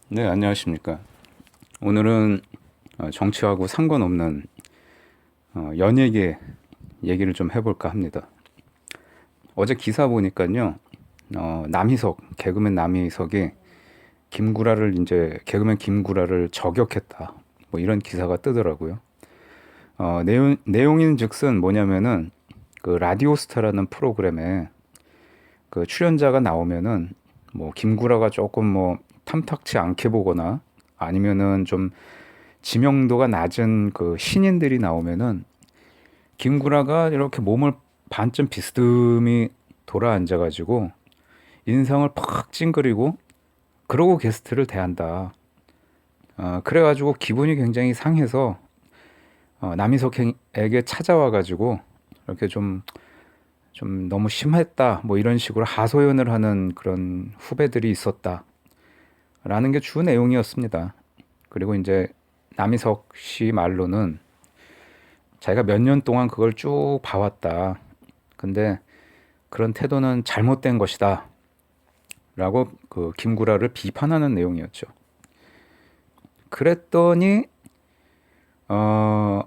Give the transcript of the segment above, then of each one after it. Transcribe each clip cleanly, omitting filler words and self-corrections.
네, 안녕하십니까. 오늘은 정치하고 상관없는 연예계 얘기를 좀 해볼까 합니다. 어제 기사 보니까요, 남희석, 개그맨 남희석이 개그맨 김구라를 저격했다. 뭐 이런 기사가 뜨더라고요. 내용인 즉슨 뭐냐면은 그 라디오스타라는 프로그램에 그 출연자가 나오면은 뭐 김구라가 조금 뭐 탐탁치 않게 보거나 아니면은 좀 지명도가 낮은 그 신인들이 나오면은 김구라가 이렇게 몸을 반쯤 비스듬히 돌아 앉아가지고 인상을 팍 찡그리고 그러고 게스트를 대한다. 그래가지고 기분이 굉장히 상해서 남희석에게 찾아와가지고 이렇게 좀 너무 심했다. 뭐 이런 식으로 하소연을 하는 그런 후배들이 있었다. 라는 게 주 내용이었습니다. 그리고 이제 남희석 씨 말로는 자기가 몇 년 동안 그걸 쭉 봐왔다. 근데 그런 태도는 잘못된 것이다. 라고 그 김구라를 비판하는 내용이었죠. 그랬더니 어,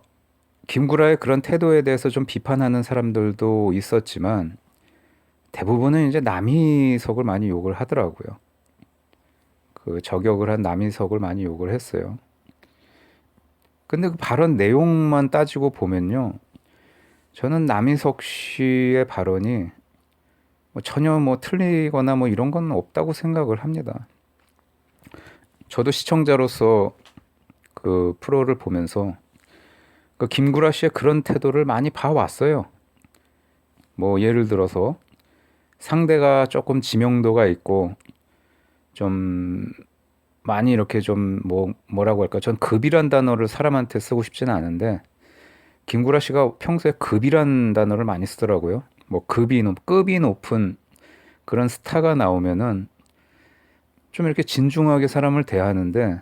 김구라의 그런 태도에 대해서 좀 비판하는 사람들도 있었지만 대부분은 이제 남희석을 많이 욕을 하더라고요. 그 저격을 한 남희석을 많이 욕을 했어요. 근데 그 발언 내용만 따지고 보면요. 저는 남희석 씨의 발언이 뭐 전혀 뭐 틀리거나 뭐 이런 건 없다고 생각을 합니다. 저도 시청자로서 그 프로를 보면서 그 김구라 씨의 그런 태도를 많이 봐왔어요. 뭐 예를 들어서 상대가 조금 지명도가 있고 좀 많이 이렇게 좀 뭐라고 할까? 전 급이란 단어를 사람한테 쓰고 싶지는 않은데 김구라 씨가 평소에 급이란 단어를 많이 쓰더라고요. 뭐 급이 높은 그런 스타가 나오면은 좀 이렇게 진중하게 사람을 대하는데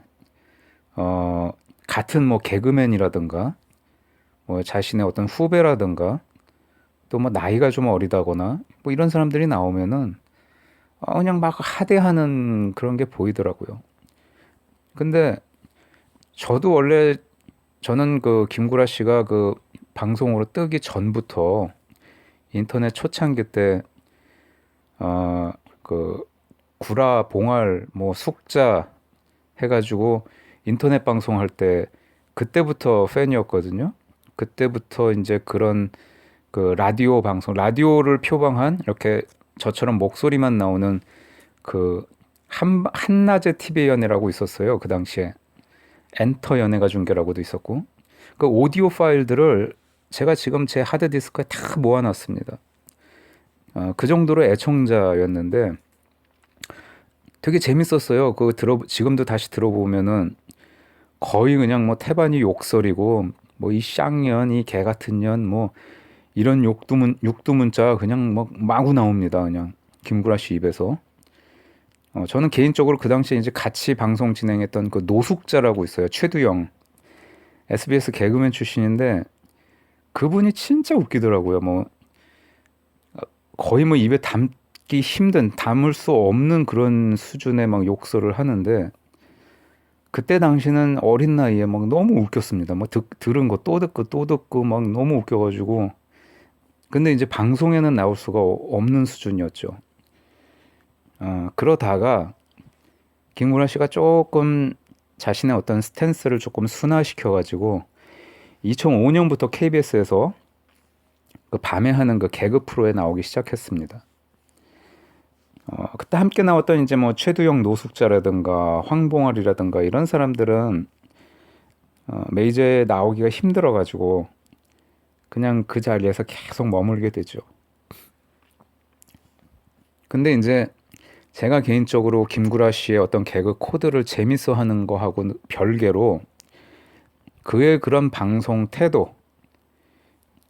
어 같은 뭐 개그맨이라든가 뭐 자신의 어떤 후배라든가 또 뭐 나이가 좀 어리다거나 뭐 이런 사람들이 나오면은 그냥 막 하대하는 그런 게 보이더라고요. 근데 저도 원래 저는 그 김구라 씨가 그 방송으로 뜨기 전부터 인터넷 초창기 때 그 구라 봉알 뭐 숙자 해가지고 인터넷 방송할 때 그때부터 팬이었거든요. 그때부터 이제 그런 그 라디오 방송 라디오를 표방한 이렇게 저처럼 목소리만 나오는 그 한낮의 TV 연애라고 있었어요. 그 당시에 엔터 연예가 중계라고도 있었고 그 오디오 파일들을 제가 지금 제 하드디스크에 다 모아놨습니다. 그 정도로 애청자였는데 되게 재밌었어요. 지금도 다시 들어보면은 거의 그냥 뭐 태반이 욕설이고 뭐 이 쌍년, 이 개 같은 년, 뭐 이런 육두문자 그냥 뭐 마구 나옵니다. 그냥 김구라 씨 입에서. 저는 개인적으로 그 당시에 이제 같이 방송 진행했던 그 노숙자라고 있어요. 최두영. SBS 개그맨 출신인데 그분이 진짜 웃기더라고요. 뭐 거의 뭐 입에 담기 힘든, 담을 수 없는 그런 수준의 막 욕설을 하는데 그때 당시는 어린 나이에 막 너무 웃겼습니다. 뭐 들은 거 또 듣고 또 듣고 막 너무 웃겨가지고 근데 이제 방송에는 나올 수가 없는 수준이었죠. 그러다가 김구라 씨가 조금 자신의 어떤 스탠스를 조금 순화시켜가지고 2005년부터 KBS에서 그 밤에 하는 그 개그 프로에 나오기 시작했습니다. 그때 함께 나왔던 이제 뭐 최두영 노숙자라든가 황봉알이라든가 이런 사람들은 메이저에 나오기가 힘들어가지고 그냥 그 자리에서 계속 머물게 되죠. 근데 이제 제가 개인적으로 김구라 씨의 어떤 개그 코드를 재밌어 하는 거하고 별개로 그의 그런 방송 태도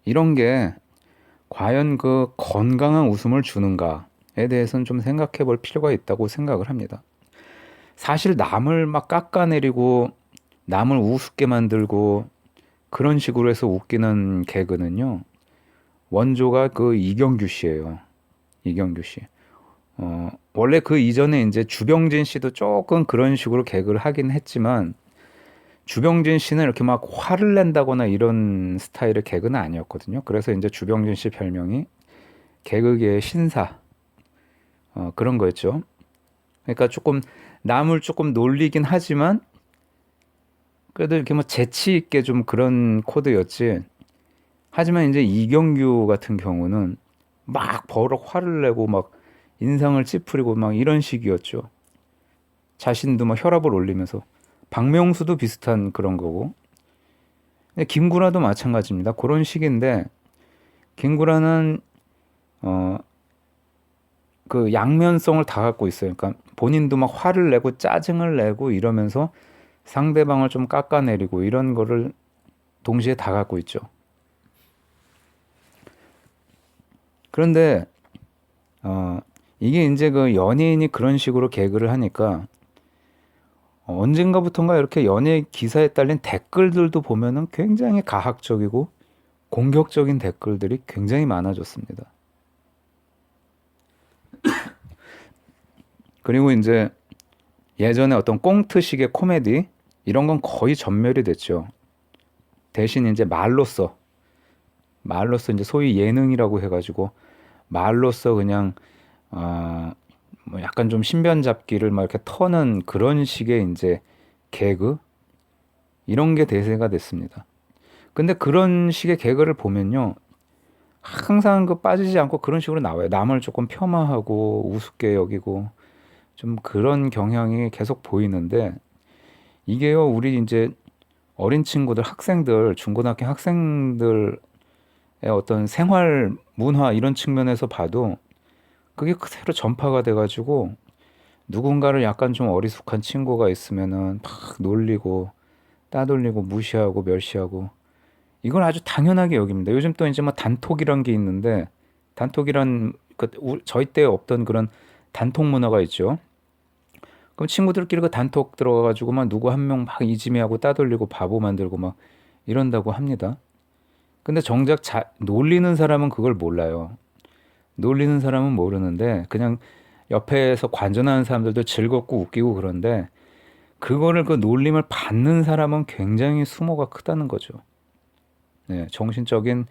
이런 게 과연 그 건강한 웃음을 주는가에 대해서는 좀 생각해 볼 필요가 있다고 생각을 합니다. 사실 남을 막 깎아내리고 남을 우습게 만들고 그런 식으로 해서 웃기는 개그는요. 원조가 그 이경규 씨예요. 이경규 씨. 원래 그 이전에 이제 주병진 씨도 조금 그런 식으로 개그를 하긴 했지만 주병진 씨는 이렇게 막 화를 낸다거나 이런 스타일의 개그는 아니었거든요. 그래서 이제 주병진 씨 별명이 개그계의 신사 그런 거였죠. 그러니까 조금 남을 조금 놀리긴 하지만 그래도 이렇게 뭐 재치 있게 좀 그런 코드였지. 하지만 이제 이경규 같은 경우는 막 버럭 화를 내고 막 인상을 찌푸리고 막 이런 식이었죠. 자신도 막 혈압을 올리면서. 박명수도 비슷한 그런 거고. 근데 김구라도 마찬가지입니다. 그런 식인데 김구라는 어, 그 양면성을 다 갖고 있어요. 그러니까 본인도 막 화를 내고 짜증을 내고 이러면서 상대방을 좀 깎아내리고 이런 거를 동시에 다 갖고 있죠. 그런데 어, 이게 이제 그 연예인이 그런 식으로 개그를 하니까 언젠가부턴가 이렇게 연예 기사에 딸린 댓글들도 보면은 굉장히 가학적이고 공격적인 댓글들이 굉장히 많아졌습니다. 그리고 이제 예전에 어떤 꽁트식의 코미디 이런 건 거의 전멸이 됐죠. 대신 이제 말로써 이제 소위 예능이라고 해가지고 말로써 그냥 뭐 약간 좀 신변 잡기를 막 이렇게 터는 그런 식의 이제 개그 이런 게 대세가 됐습니다. 근데 그런 식의 개그를 보면요. 항상 그 빠지지 않고 그런 식으로 나와요. 남을 조금 폄하하고 우습게 여기고 좀 그런 경향이 계속 보이는데 이게요. 우리 이제 어린 친구들, 학생들, 중고등학교 학생들의 어떤 생활 문화 이런 측면에서 봐도 그게 그대로 전파가 돼가지고 누군가를 약간 좀 어리숙한 친구가 있으면은 막 놀리고 따돌리고 무시하고 멸시하고 이걸 아주 당연하게 여깁니다. 요즘 또 이제 뭐 단톡이란 게 있는데 단톡이란 저희 때 없던 그런 단톡 문화가 있죠. 그럼 친구들끼리 그 단톡 들어가가지고 막 누구 한 명 막 이지매하고 따돌리고 바보 만들고 막 이런다고 합니다. 근데 정작 놀리는 사람은 그걸 몰라요. 놀리는 사람은 모르는데 그냥 옆에서 관전하는 사람들도 즐겁고 웃기고 그런데 그거를 그 놀림을 받는 사람은 굉장히 수모가 크다는 거죠. 네, 정신적인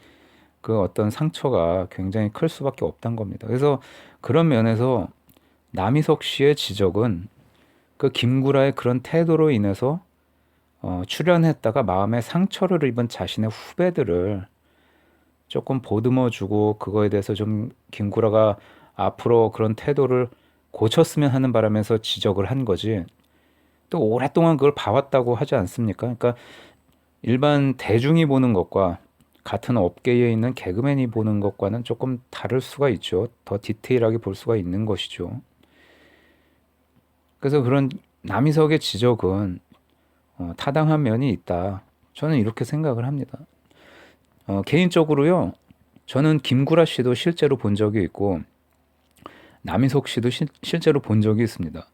그 어떤 상처가 굉장히 클 수밖에 없다는 겁니다. 그래서 그런 면에서 남희석 씨의 지적은 그 김구라의 그런 태도로 인해서 출연했다가 마음에 상처를 입은 자신의 후배들을 조금 보듬어주고 그거에 대해서 좀 김구라가 앞으로 그런 태도를 고쳤으면 하는 바람에서 지적을 한 거지. 또 오랫동안 그걸 봐왔다고 하지 않습니까? 그러니까 일반 대중이 보는 것과 같은 업계에 있는 개그맨이 보는 것과는 조금 다를 수가 있죠. 더 디테일하게 볼 수가 있는 것이죠. 그래서 그런 남이석의 지적은 타당한 면이 있다. 저는 이렇게 생각을 합니다. 개인적으로요. 저는 김구라 씨도 실제로 본 적이 있고 남희석 씨도 실제로 본 적이 있습니다.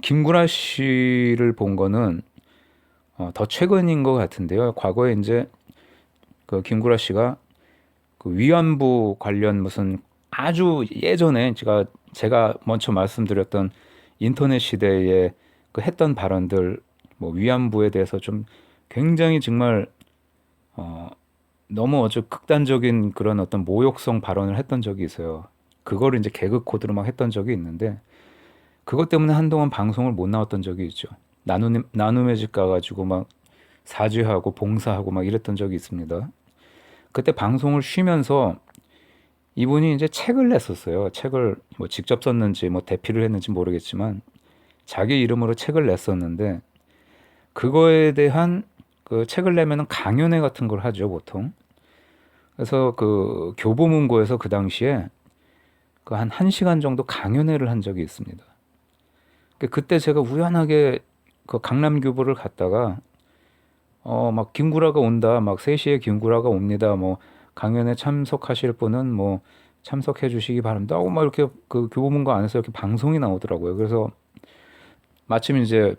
김구라 씨를 본 거는 더 최근인 것 같은데요. 과거에 이제 그 김구라 씨가 그 위안부 관련 무슨 아주 예전에 제가 먼저 말씀드렸던 인터넷 시대에 그 했던 발언들 뭐 위안부에 대해서 좀 굉장히 정말 너무 아주 극단적인 그런 어떤 모욕성 발언을 했던 적이 있어요. 그거를 이제 개그 코드로 막 했던 적이 있는데 그것 때문에 한동안 방송을 못 나왔던 적이 있죠. 나눔의 집 가가지고 막 사죄하고 봉사하고 막 이랬던 적이 있습니다. 그때 방송을 쉬면서 이분이 이제 책을 냈었어요. 책을 뭐 직접 썼는지 뭐 대피를 했는지 모르겠지만 자기 이름으로 책을 냈었는데 그거에 대한 그 책을 내면은 강연회 같은 걸 하죠, 보통. 그래서 그 교보문고에서 그 당시에 그 한 1시간 정도 강연회를 한 적이 있습니다. 그때 제가 우연하게 그 강남교보를 갔다가 막 김구라가 온다. 막 3시에 김구라가 옵니다. 뭐 강연에 참석하실 분은 뭐 참석해 주시기 바랍니다. 하고 막 이렇게 그 교보문고 안에서 이렇게 방송이 나오더라고요. 그래서 마침 이제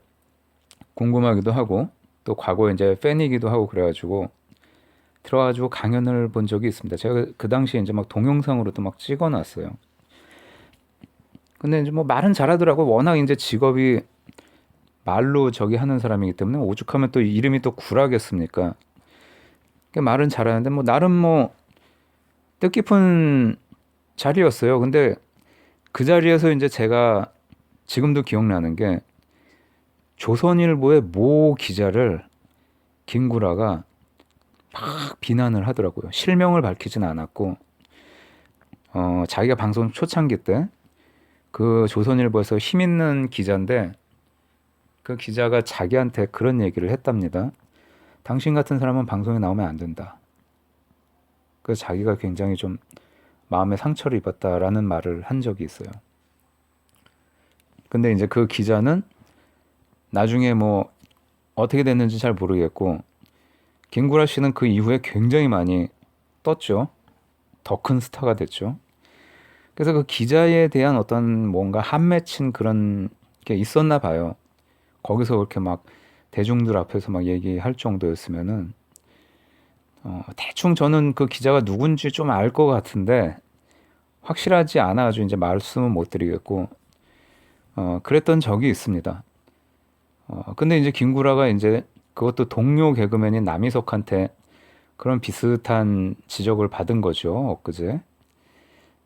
궁금하기도 하고 또 과거에 이제 팬이기도 하고 그래가지고 들어가지고 강연을 본 적이 있습니다. 제가 그 당시에 이제 막 동영상으로도 막 찍어놨어요. 근데 이제 뭐 말은 잘하더라고. 워낙 이제 직업이 말로 저기 하는 사람이기 때문에 오죽하면 또 이름이 또 구라겠습니까? 그러니까 말은 잘하는데 뭐 나름 뭐 뜻깊은 자리였어요. 근데 그 자리에서 이제 제가 지금도 기억나는 게 조선일보의 모 기자를 김구라가 막 비난을 하더라고요. 실명을 밝히진 않았고 자기가 방송 초창기 때 그 조선일보에서 힘 있는 기자인데 그 기자가 자기한테 그런 얘기를 했답니다. 당신 같은 사람은 방송에 나오면 안 된다. 그래서 자기가 굉장히 좀 마음에 상처를 입었다라는 말을 한 적이 있어요. 근데 이제 그 기자는 나중에 뭐 어떻게 됐는지 잘 모르겠고 김구라 씨는 그 이후에 굉장히 많이 떴죠. 더 큰 스타가 됐죠. 그래서 그 기자에 대한 어떤 뭔가 한 맺힌 그런 게 있었나 봐요. 거기서 그렇게 막 대중들 앞에서 막 얘기할 정도였으면은 대충 저는 그 기자가 누군지 좀 알 것 같은데 확실하지 않아가지고 이제 말씀은 못 드리겠고 그랬던 적이 있습니다. 근데 이제 김구라가 이제 그것도 동료 개그맨인 남희석한테 그런 비슷한 지적을 받은 거죠, 엊그제.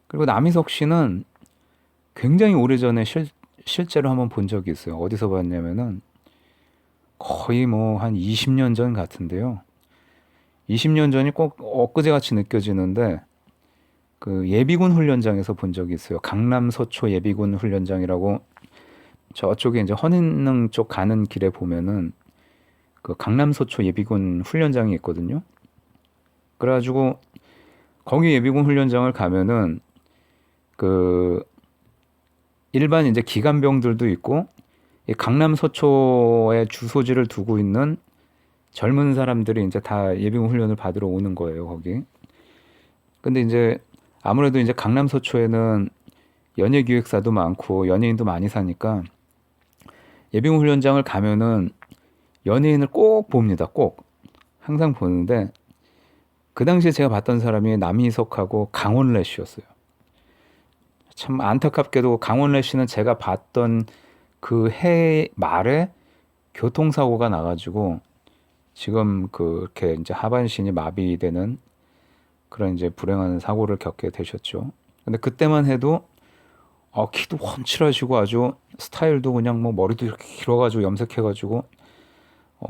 그리고 남희석 씨는 굉장히 오래전에 실제로 한번 본 적이 있어요. 어디서 봤냐면은 거의 뭐 한 20년 전 같은데요. 20년 전이 꼭 엊그제 같이 느껴지는데 그 예비군 훈련장에서 본 적이 있어요. 강남 서초 예비군 훈련장이라고 저쪽에 이제 헌인릉 쪽 가는 길에 보면은 그 강남 서초 예비군 훈련장이 있거든요. 그래가지고 거기 예비군 훈련장을 가면은 그 일반 이제 기관병들도 있고 이 강남 서초에 주소지를 두고 있는 젊은 사람들이 이제 다 예비군 훈련을 받으러 오는 거예요, 거기. 근데 이제 아무래도 이제 강남 서초에는 연예 기획사도 많고 연예인도 많이 사니까 예비군 훈련장을 가면은 연예인을 꼭 봅니다. 꼭. 항상 보는데 그 당시에 제가 봤던 사람이 남희석하고 강원래 씨였어요. 참 안타깝게도 강원래 씨는 제가 봤던 그 해 말에 교통사고가 나가지고 지금 그렇게 이제 하반신이 마비되는 그런 이제 불행한 사고를 겪게 되셨죠. 근데 그때만 해도 키도 훤칠하시고 아주 스타일도 그냥 뭐 머리도 이렇게 길어가지고 염색해가지고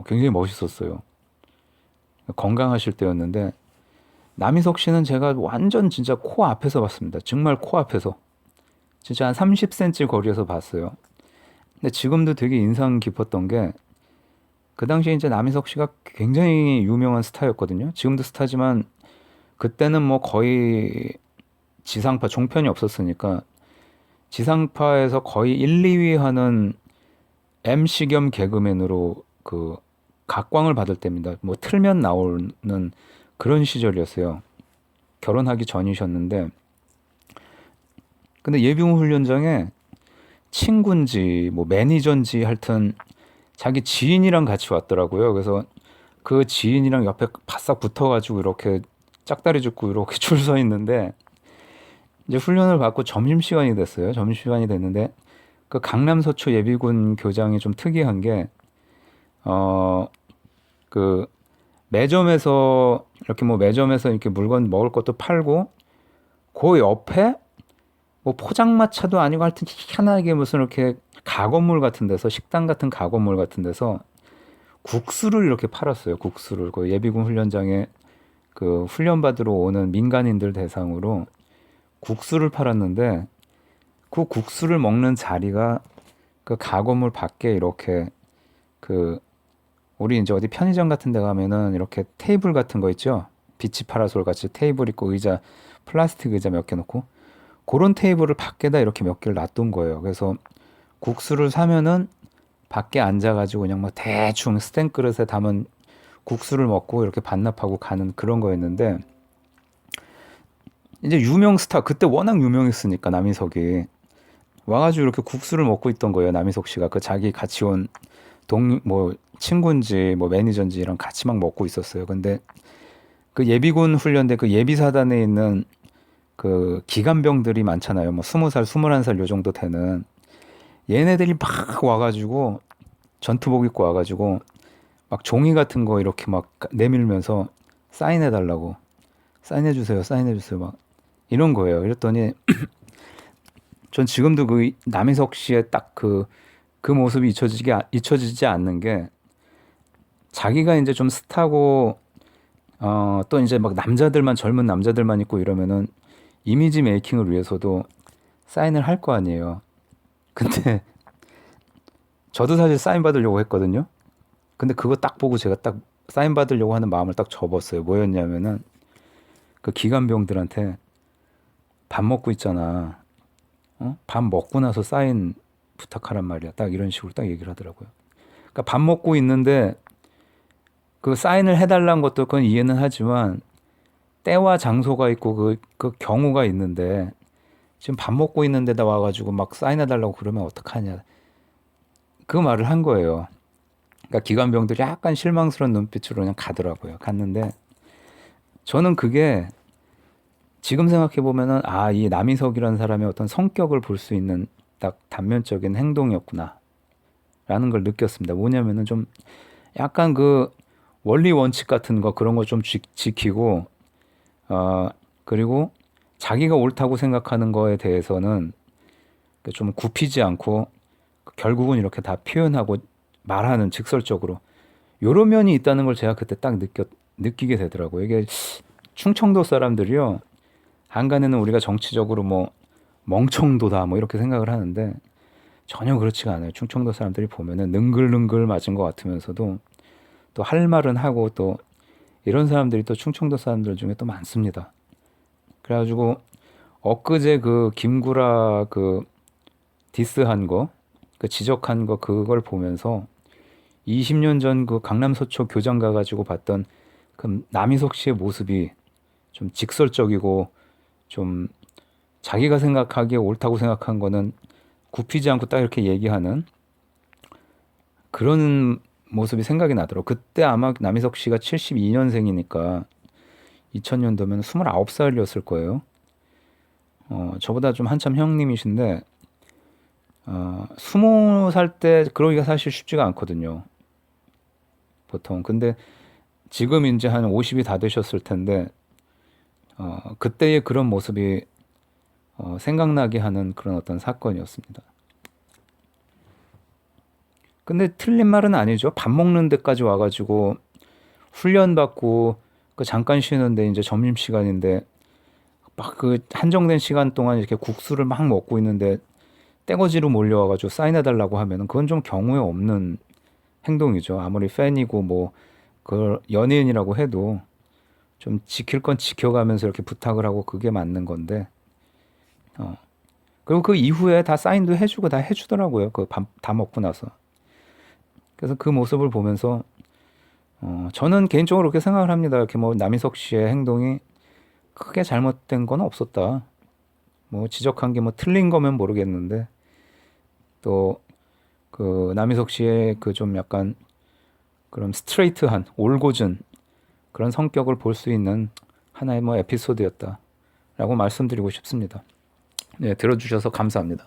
굉장히 멋있었어요. 건강하실 때였는데 남희석 씨는 제가 완전 진짜 코 앞에서 봤습니다. 정말 코 앞에서. 진짜 한 30cm 거리에서 봤어요. 근데 지금도 되게 인상 깊었던 게 그 당시에 이제 남희석 씨가 굉장히 유명한 스타였거든요. 지금도 스타지만 그때는 뭐 거의 지상파 종편이 없었으니까 지상파에서 거의 1, 2위 하는 MC 겸 개그맨으로 그 각광을 받을 때입니다. 뭐 틀면 나오는 그런 시절이었어요. 결혼하기 전이셨는데 근데 예비군 훈련장에 친구인지 뭐 매니저인지 하여튼 자기 지인이랑 같이 왔더라고요. 그래서 그 지인이랑 옆에 바싹 붙어가지고 이렇게 짝다리 짚고 이렇게 줄 서 있는데 이제 훈련을 받고 점심시간이 됐어요. 점심시간이 됐는데 그 강남 서초 예비군 교장이 좀 특이한 게 그 매점에서 이렇게 뭐 매점에서 이렇게 물건 먹을 것도 팔고 그 옆에 뭐 포장마차도 아니고 하여튼 희한하게 무슨 이렇게 가건물 같은 데서 식당 같은 가건물 같은 데서 국수를 이렇게 팔았어요. 국수를 그 예비군 훈련장에 그 훈련 받으러 오는 민간인들 대상으로 국수를 팔았는데 그 국수를 먹는 자리가 그 가건물 밖에 이렇게 그 우리 이제 어디 편의점 같은 데 가면은 이렇게 테이블 같은 거 있죠. 비치 파라솔 같이 테이블 있고 의자 플라스틱 의자 몇 개 놓고 그런 테이블을 밖에다 이렇게 몇 개를 놔둔 거예요. 그래서 국수를 사면은 밖에 앉아가지고 그냥 막 대충 스텐 그릇에 담은 국수를 먹고 이렇게 반납하고 가는 그런 거였는데 이제 유명 스타 그때 워낙 유명했으니까 남희석이 와가지고 이렇게 국수를 먹고 있던 거예요. 남희석 씨가 그 자기 같이 온 뭐 친구인지 뭐 매니저인지랑 같이 막 먹고 있었어요. 근데 그 예비군 훈련대 그 예비사단에 있는 그 기관병들이 많잖아요. 뭐 20살, 21살 요 정도 되는 얘네들이 막 와가지고 전투복 입고 와가지고 막 종이 같은 거 이렇게 막 내밀면서 사인해달라고 사인해주세요, 사인해주세요 막 이런 거예요. 이랬더니 전 지금도 그 남희석 씨의 딱 그 모습이 잊혀지지 않는 게 자기가 이제 좀 스타고 또 이제 막 남자들만 젊은 남자들만 있고 이러면은 이미지 메이킹을 위해서도 사인을 할 거 아니에요. 근데 저도 사실 사인 받으려고 했거든요. 근데 그거 딱 보고 제가 딱 사인 받으려고 하는 마음을 딱 접었어요. 뭐였냐면은 그 기관병들한테 밥 먹고 있잖아. 밥 먹고 나서 사인 부탁하란 말이야. 딱 이런 식으로 딱 얘기를 하더라고요. 그러니까 밥 먹고 있는데 그 사인을 해달라는 것도 그건 이해는 하지만 때와 장소가 있고 그 경우가 있는데 지금 밥 먹고 있는 데다 와가지고 막 사인해달라고 그러면 어떡하냐. 그 말을 한 거예요. 그러니까 기관병들이 약간 실망스러운 눈빛으로 그냥 가더라고요. 갔는데 저는 그게 지금 생각해 보면은 이 남희석이라는 사람의 어떤 성격을 볼 수 있는 딱 단면적인 행동이었구나 라는 걸 느꼈습니다. 뭐냐면은 좀 약간 그 원리 원칙 같은 거 그런 거 좀 지키고 그리고 자기가 옳다고 생각하는 거에 대해서는 좀 굽히지 않고 결국은 이렇게 다 표현하고 말하는 직설적으로 요런 면이 있다는 걸 제가 그때 딱 느끼게 되더라고요. 이게 충청도 사람들이요. 한간에는 우리가 정치적으로 뭐 멍청도다 뭐 이렇게 생각을 하는데 전혀 그렇지가 않아요. 충청도 사람들이 보면은 능글능글 맞은 것 같으면서도 또 할 말은 하고 또 이런 사람들이 또 충청도 사람들 중에 또 많습니다. 그래가지고 엊그제 그 김구라 그 디스한 거, 그 지적한 거 그걸 보면서 20년 전 그 강남 서초 교장 가가지고 봤던 그 남희석 씨의 모습이 좀 직설적이고 좀 자기가 생각하기에 옳다고 생각한 거는 굽히지 않고 딱 이렇게 얘기하는 그런 모습이 생각이 나더라고요. 그때 아마 남희석 씨가 72년생이니까 2000년도면 29살이었을 거예요. 저보다 좀 한참 형님이신데 20살 때 그러기가 사실 쉽지가 않거든요. 보통. 근데 지금 이제 한 50이 다 되셨을 텐데 그때의 그런 모습이 생각나게 하는 그런 어떤 사건이었습니다. 근데 틀린 말은 아니죠. 밥 먹는 데까지 와가지고 훈련받고 그 잠깐 쉬는데 이제 점심시간인데 막 그 한정된 시간 동안 이렇게 국수를 막 먹고 있는데 떼거지로 몰려와가지고 사인해달라고 하면은 그건 좀 경우에 없는 행동이죠. 아무리 팬이고 뭐 그 연예인이라고 해도 좀 지킬 건 지켜가면서 이렇게 부탁을 하고 그게 맞는 건데 그리고 그 이후에 다 사인도 해주고 다 해주더라고요. 그 밥 다 먹고 나서. 그래서 그 모습을 보면서 저는 개인적으로 그렇게 생각을 합니다. 이렇게 뭐 남희석 씨의 행동이 크게 잘못된 건 없었다. 뭐 지적한 게 뭐 틀린 거면 모르겠는데 또 그 남희석 씨의 그 좀 약간 그런 스트레이트한 올곧은 그런 성격을 볼 수 있는 하나의 뭐 에피소드였다라고 말씀드리고 싶습니다. 네, 들어주셔서 감사합니다.